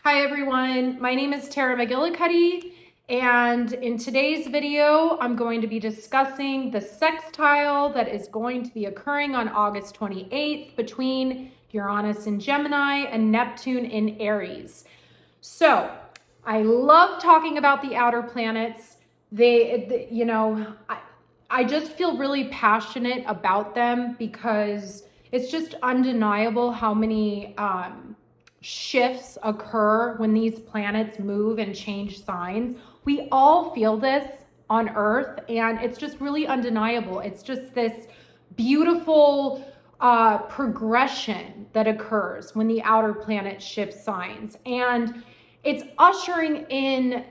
Hi everyone, my name is Tara McGillicuddy, and in today's video, I'm going to be discussing the sextile that is going to be occurring on August 28th between Uranus in Gemini and Neptune in Aries. So, I love talking about the outer planets. I just feel really passionate about them because it's just undeniable how many shifts occur when these planets move and change signs. We all feel this on Earth, and it's just really undeniable. It's just this beautiful progression that occurs when the outer planet shifts signs, and it's ushering in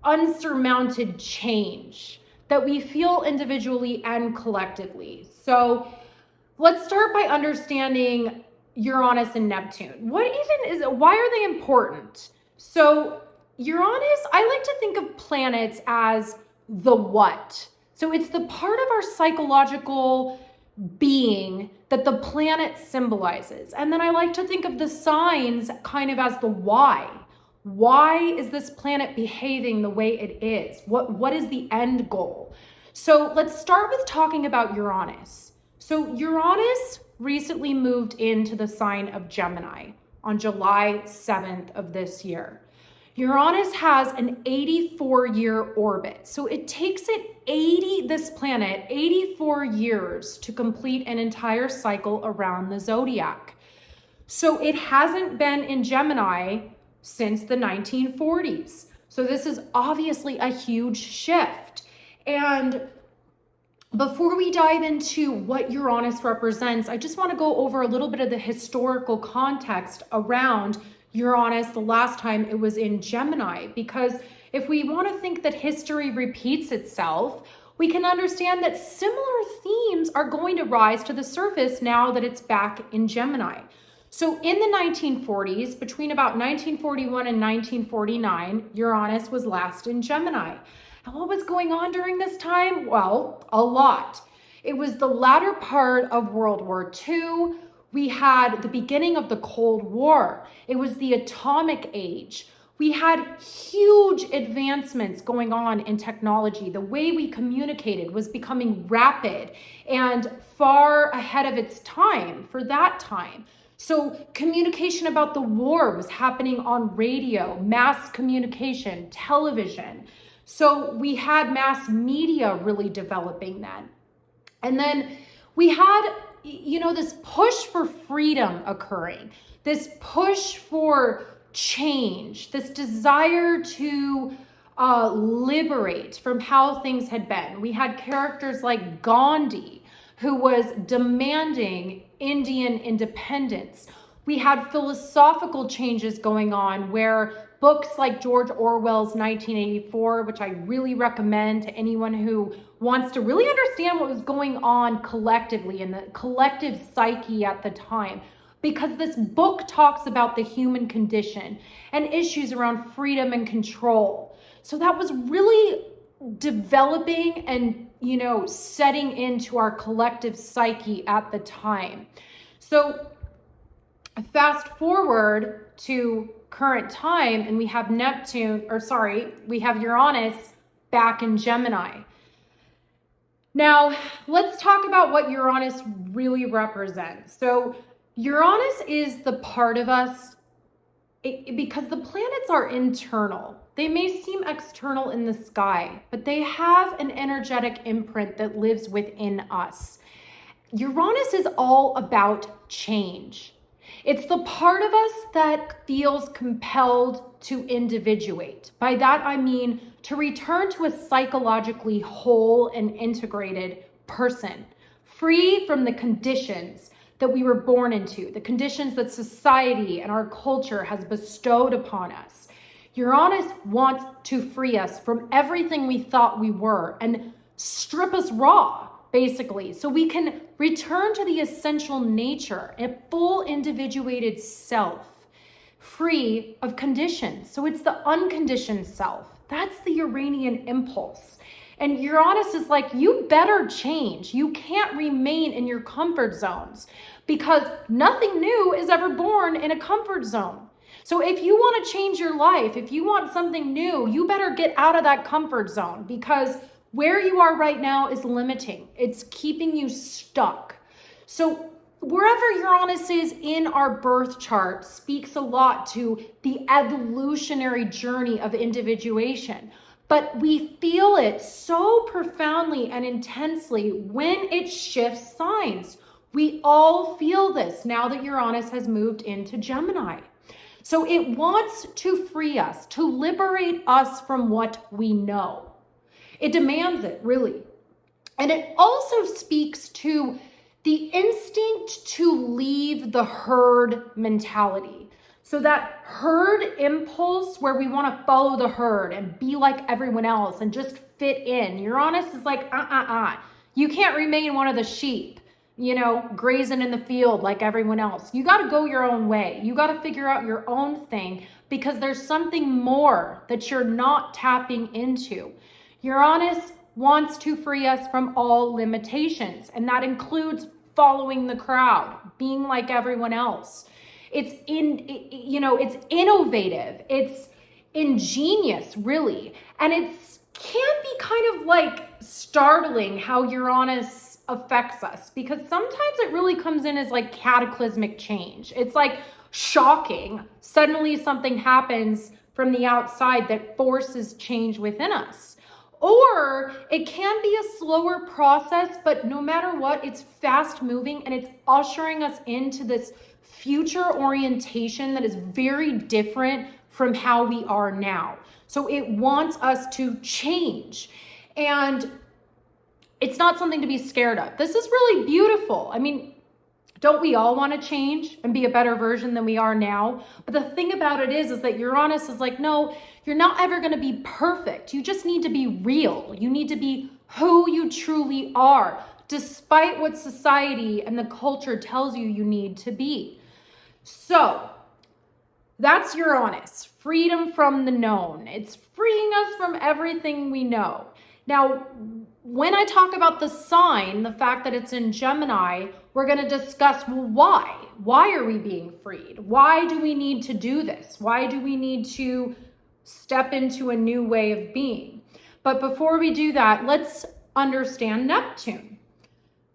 unsurmounted change that we feel individually and collectively. So let's start by understanding Uranus and Neptune. Why are they important? So Uranus, I like to think of planets as the what. So it's the part of our psychological being that the planet symbolizes. And then I like to think of the signs kind of as the why. Why is this planet behaving the way it is? What is the end goal? So let's start with talking about Uranus. So Uranus recently moved into the sign of Gemini on July 7th of this year. Uranus has an 84-year orbit. So it takes this planet 84 years to complete an entire cycle around the zodiac. So it hasn't been in Gemini since the 1940s. So this is obviously a huge shift. And before we dive into what Uranus represents, I just want to go over a little bit of the historical context around Uranus the last time it was in Gemini, because if we want to think that history repeats itself, we can understand that similar themes are going to rise to the surface now that it's back in Gemini. So in the 1940s, between about 1941 and 1949, Uranus was last in Gemini. And what was going on during this time? Well, a lot. It was the latter part of World War II. We had the beginning of the Cold War. It was the atomic age. We had huge advancements going on in technology. The way we communicated was becoming rapid and far ahead of its time for that time. So communication about the war was happening on radio, mass communication, television. So we had mass media really developing then. And then we had, this push for freedom occurring, this push for change, this desire to liberate from how things had been. We had characters like Gandhi, who was demanding Indian independence. We had philosophical changes going on where books like George Orwell's 1984, which I really recommend to anyone who wants to really understand what was going on collectively in the collective psyche at the time, because this book talks about the human condition and issues around freedom and control. So that was really developing and setting into our collective psyche at the time. So fast forward to current time, and we have we have Uranus back in Gemini. Now, let's talk about what Uranus really represents. So Uranus is the part of us, because the planets are internal. They may seem external in the sky, but they have an energetic imprint that lives within us. Uranus is all about change. It's the part of us that feels compelled to individuate. By that, I mean to return to a psychologically whole and integrated person, free from the conditions that we were born into, the conditions that society and our culture has bestowed upon us. Uranus wants to free us from everything we thought we were and strip us raw, basically, so we can return to the essential nature, a full individuated self, free of conditions. So it's the unconditioned self. That's the Uranian impulse. And Uranus is like, you better change. You can't remain in your comfort zones, because nothing new is ever born in a comfort zone. So if you want to change your life, if you want something new, you better get out of that comfort zone, because where you are right now is limiting. It's keeping you stuck. So wherever Uranus is in our birth chart speaks a lot to the evolutionary journey of individuation. But we feel it so profoundly and intensely when it shifts signs. We all feel this now that Uranus has moved into Gemini. So it wants to free us, to liberate us from what we know. It demands it, really. And it also speaks to the instinct to leave the herd mentality. So that herd impulse where we want to follow the herd and be like everyone else and just fit in. Uranus is like, you can't remain one of the sheep, grazing in the field like everyone else. You got to go your own way. You got to figure out your own thing, because there's something more that you're not tapping into. Uranus wants to free us from all limitations, and that includes following the crowd, being like everyone else. It's innovative, it's ingenious, really, and it can be kind of like startling how Uranus affects us, because sometimes it really comes in as like cataclysmic change. It's like shocking. Suddenly something happens from the outside that forces change within us. Or it can be a slower process, but no matter what, it's fast moving and it's ushering us into this future orientation that is very different from how we are now. So it wants us to change. And it's not something to be scared of. This is really beautiful. I mean, don't we all want to change and be a better version than we are now? But the thing about it is that Uranus is like, no, you're not ever going to be perfect. You just need to be real. You need to be who you truly are, despite what society and the culture tells you you need to be. So that's Uranus, freedom from the known. It's freeing us from everything we know. Now, when I talk about the sign, the fact that it's in Gemini, we're going to discuss, well, why? Why are we being freed? Why do we need to do this? Why do we need to step into a new way of being? But before we do that, let's understand Neptune,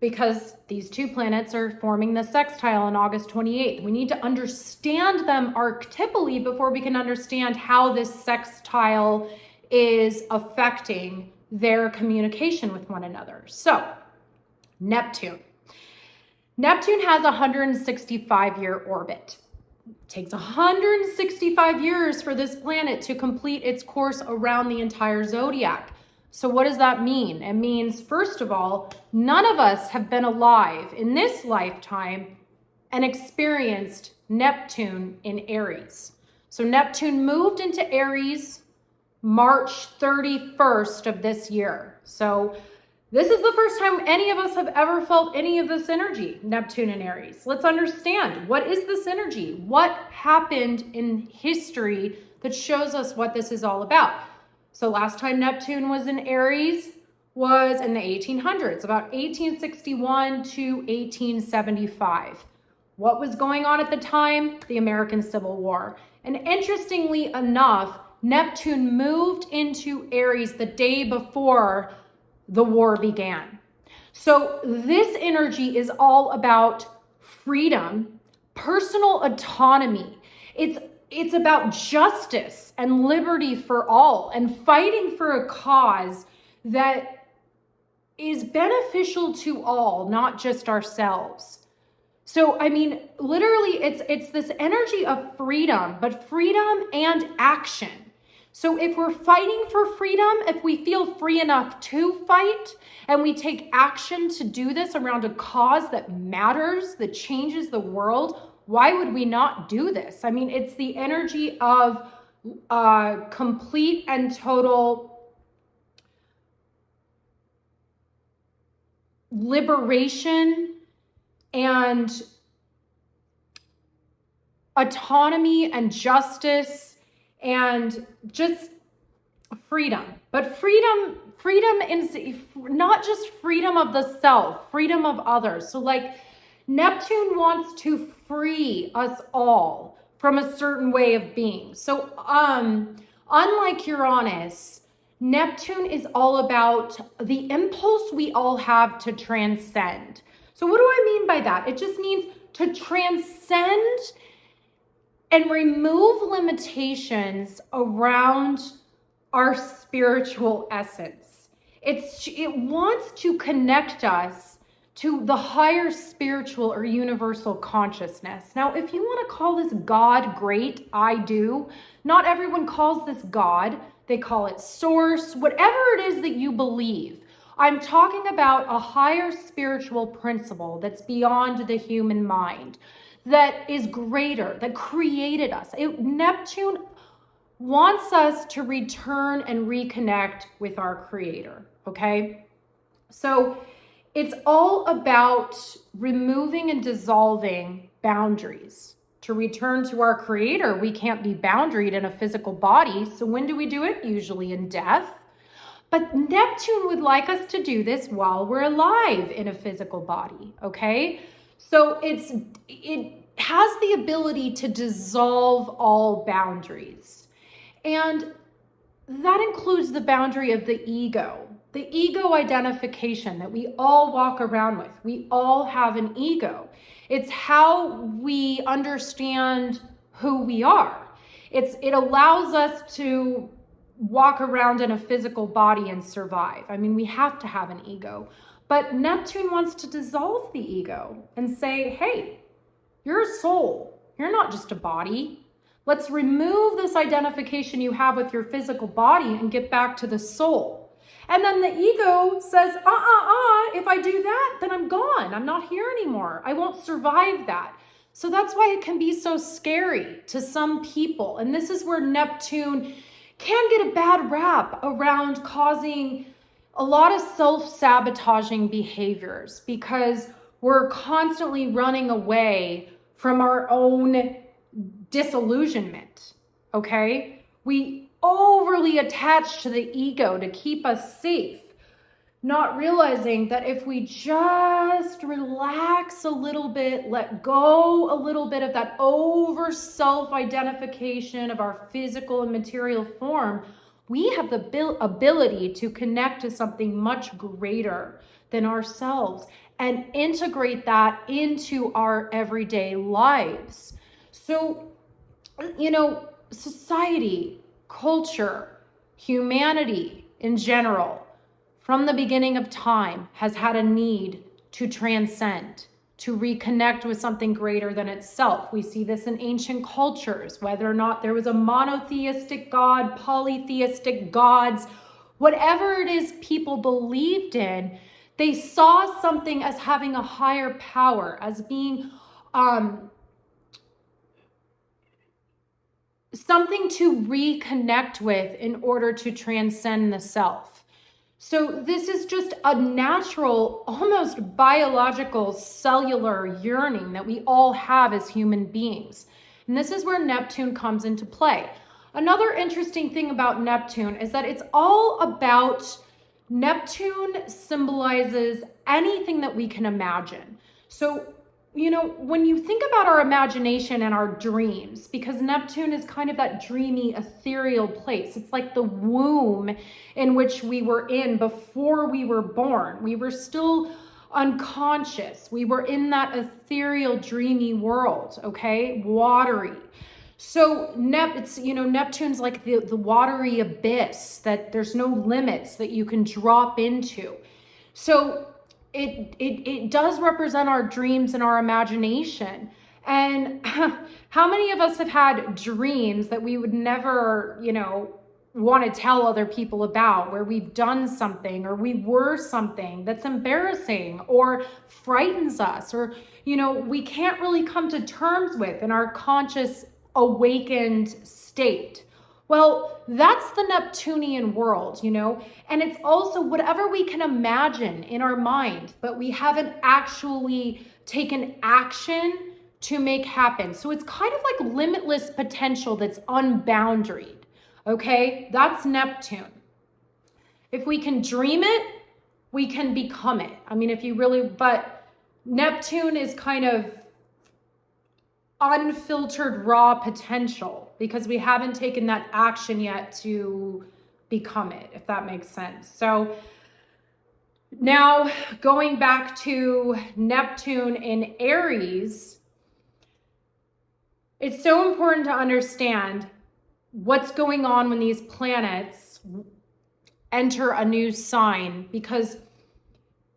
because these two planets are forming the sextile on August 28th. We need to understand them archetypally before we can understand how this sextile is affecting their communication with one another. So, Neptune. Neptune has a 165-year orbit. It takes 165 years for this planet to complete its course around the entire zodiac. So what does that mean? It means, first of all, none of us have been alive in this lifetime and experienced Neptune in Aries. So Neptune moved into Aries March 31st of this year. So this is the first time any of us have ever felt any of this energy, Neptune and Aries. Let's understand, what is this energy? What happened in history that shows us what this is all about? So last time Neptune was in Aries was in the 1800s, about 1861 to 1875. What was going on at the time? The American Civil War. And interestingly enough, Neptune moved into Aries the day before the war began. So this energy is all about freedom, personal autonomy. It's about justice and liberty for all, and fighting for a cause that is beneficial to all, not just ourselves. So, I mean, literally, it's this energy of freedom, but freedom and action. So if we're fighting for freedom, if we feel free enough to fight, and we take action to do this around a cause that matters, that changes the world, why would we not do this? I mean, it's the energy of complete and total liberation and autonomy and justice and just freedom. But freedom is not just freedom of the self, freedom of others. So like Neptune wants to free us all from a certain way of being. So unlike Uranus, Neptune is all about the impulse we all have to transcend. So what do I mean by that? It just means to transcend and remove limitations around our spiritual essence. It wants to connect us to the higher spiritual or universal consciousness. Now, if you want to call this God, great, I do. Not everyone calls this God. They call it source, whatever it is that you believe. I'm talking about a higher spiritual principle that's beyond the human mind, that is greater, that created us. Neptune wants us to return and reconnect with our creator, okay? So it's all about removing and dissolving boundaries. To return to our creator, we can't be boundaried in a physical body. So when do we do it? Usually in death. But Neptune would like us to do this while we're alive in a physical body, okay? So it has the ability to dissolve all boundaries. And that includes the boundary of the ego identification that we all walk around with. We all have an ego. It's how we understand who we are. It allows us to walk around in a physical body and survive. I mean, we have to have an ego. But Neptune wants to dissolve the ego and say, hey, you're a soul. You're not just a body. Let's remove this identification you have with your physical body and get back to the soul. And then the ego says, if I do that, then I'm gone. I'm not here anymore. I won't survive that. So that's why it can be so scary to some people. And this is where Neptune can get a bad rap around causing a lot of self-sabotaging behaviors, because we're constantly running away from our own disillusionment, okay? We overly attach to the ego to keep us safe, not realizing that if we just relax a little bit, let go a little bit of that over self-identification of our physical and material form, we have the ability to connect to something much greater than ourselves and integrate that into our everyday lives. So, society, culture, humanity in general, from the beginning of time, has had a need to transcend, to reconnect with something greater than itself. We see this in ancient cultures, whether or not there was a monotheistic God, polytheistic gods, whatever it is people believed in, they saw something as having a higher power, as being something to reconnect with in order to transcend the self. So this is just a natural, almost biological, cellular yearning that we all have as human beings. And this is where Neptune comes into play. Another interesting thing about Neptune is that it's all about, Neptune symbolizes anything that we can imagine. So when you think about our imagination and our dreams, because Neptune is kind of that dreamy, ethereal place. It's like the womb in which we were in before we were born. We were still unconscious. We were in that ethereal, dreamy world, okay? Watery. So Neptune's like the watery abyss that there's no limits that you can drop into. So it does represent our dreams and our imagination. And how many of us have had dreams that we would never, want to tell other people about, where we've done something or we were something that's embarrassing or frightens us, or, we can't really come to terms with in our conscious awakened state. Well, that's the Neptunian world, and it's also whatever we can imagine in our mind, but we haven't actually taken action to make happen. So it's kind of like limitless potential that's unboundaried, okay? That's Neptune. If we can dream it, we can become it. I mean, but Neptune is kind of unfiltered raw potential because we haven't taken that action yet to become it, if that makes sense. So now going back to Neptune in Aries, it's so important to understand what's going on when these planets enter a new sign, because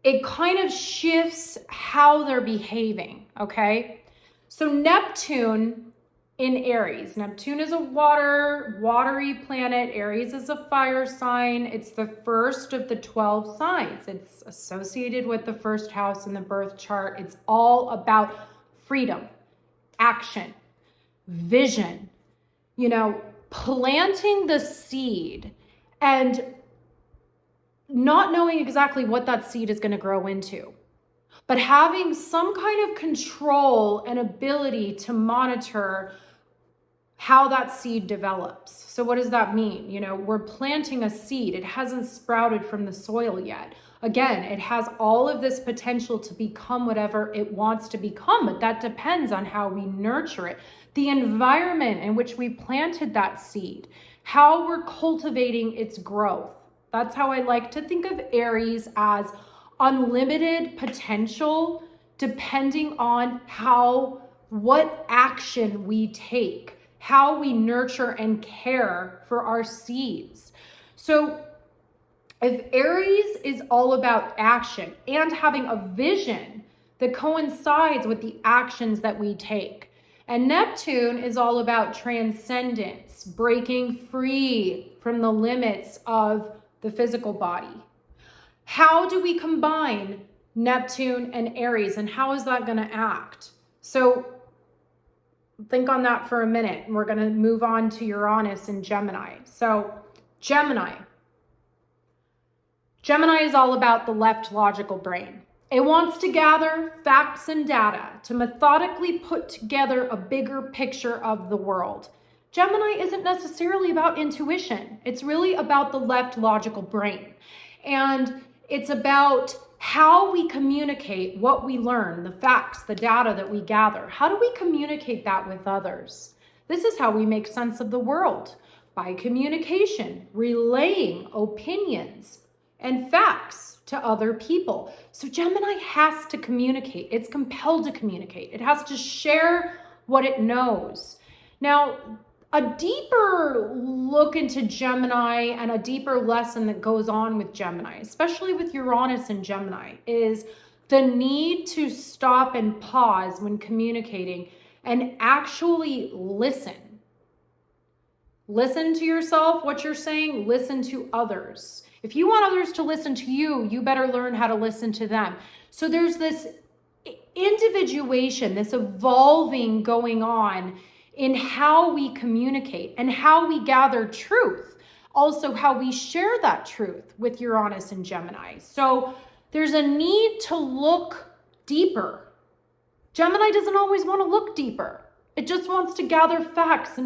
it kind of shifts how they're behaving, okay? So Neptune in Aries. Neptune is a watery planet. Aries is a fire sign. It's the first of the 12 signs. It's associated with the first house in the birth chart. It's all about freedom, action, vision, planting the seed and not knowing exactly what that seed is going to grow into, but having some kind of control and ability to monitor how that seed develops. So what does that mean? We're planting a seed. It hasn't sprouted from the soil yet. Again, it has all of this potential to become whatever it wants to become, but that depends on how we nurture it, the environment in which we planted that seed, how we're cultivating its growth. That's how I like to think of Aries, as unlimited potential depending on what action we take, how we nurture and care for our seeds. So if Aries is all about action and having a vision that coincides with the actions that we take, and Neptune is all about transcendence, breaking free from the limits of the physical body. How do we combine Neptune and Aries, and how is that going to act? So think on that for a minute, and we're going to move on to Uranus and Gemini. So Gemini is all about the left logical brain. It wants to gather facts and data to methodically put together a bigger picture of the world. Gemini isn't necessarily about intuition. It's really about the left logical brain. And it's about how we communicate what we learn, the facts, the data that we gather. How do we communicate that with others? This is how we make sense of the world, by communication, relaying opinions and facts to other people. So Gemini has to communicate. It's compelled to communicate. It has to share what it knows. Now, a deeper look into Gemini and a deeper lesson that goes on with Gemini, especially with Uranus and Gemini, is the need to stop and pause when communicating and actually listen. Listen to yourself, what you're saying, listen to others. If you want others to listen to you, you better learn how to listen to them. So there's this individuation, this evolving going on in how we communicate and how we gather truth. Also, how we share that truth with Uranus and Gemini. So there's a need to look deeper. Gemini doesn't always want to look deeper. It just wants to gather facts,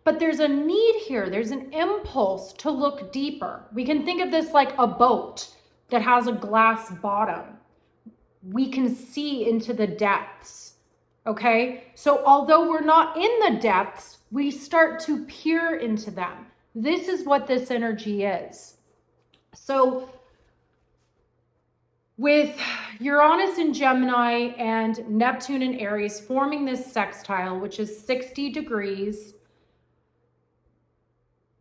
but there's a need here. There's an impulse to look deeper. We can think of this like a boat that has a glass bottom. We can see into the depths. Okay, so although we're not in the depths, we start to peer into them. This is what this energy is. So with Uranus and Gemini and Neptune and Aries forming this sextile, which is 60 degrees,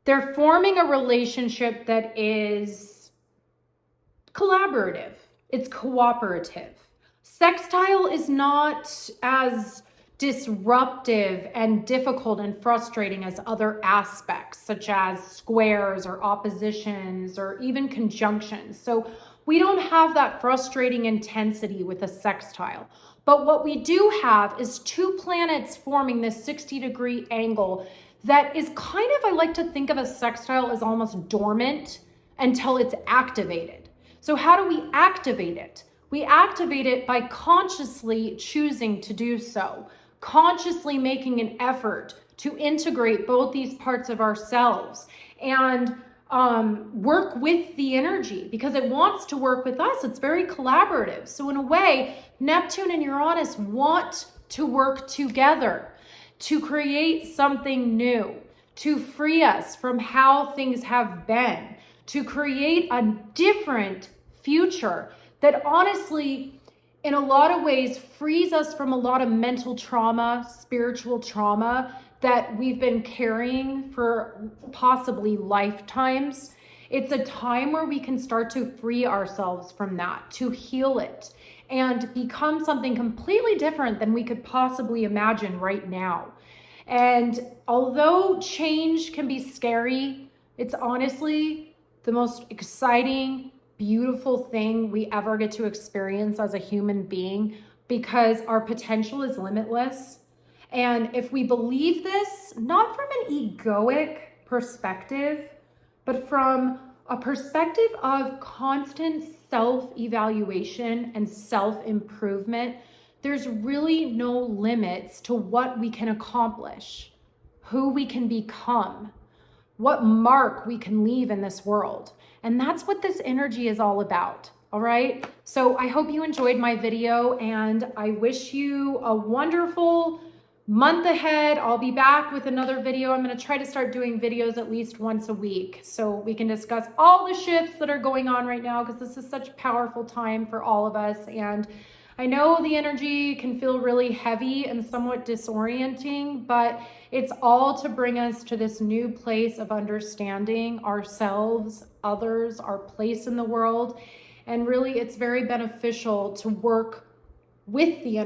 they're forming a relationship that is collaborative. It's cooperative. Sextile is not as disruptive and difficult and frustrating as other aspects, such as squares or oppositions or even conjunctions. So we don't have that frustrating intensity with a sextile. But what we do have is two planets forming this 60-degree angle that is kind of, I like to think of a sextile as almost dormant until it's activated. So how do we activate it? We activate it by consciously choosing to do so, consciously making an effort to integrate both these parts of ourselves and work with the energy, because it wants to work with us. It's very collaborative. So in a way, Neptune and Uranus want to work together. to create something new, to free us from how things have been, to create a different future that honestly, in a lot of ways, frees us from a lot of mental trauma, spiritual trauma that we've been carrying for possibly lifetimes. It's a time where we can start to free ourselves from that, to heal it, and become something completely different than we could possibly imagine right now. And although change can be scary, it's honestly the most exciting, beautiful thing we ever get to experience as a human being, because our potential is limitless. And if we believe this, not from an egoic perspective, but from a perspective of constant self-evaluation and self-improvement, there's really no limits to what we can accomplish, who we can become, what mark we can leave in this world. And that's what this energy is all about. All right. So I hope you enjoyed my video, and I wish you a wonderful month ahead. I'll be back with another video. I'm going to try to start doing videos at least once a week so we can discuss all the shifts that are going on right now, because this is such a powerful time for all of us. And I know the energy can feel really heavy and somewhat disorienting, but it's all to bring us to this new place of understanding ourselves, others, our place in the world. And really, it's very beneficial to work with the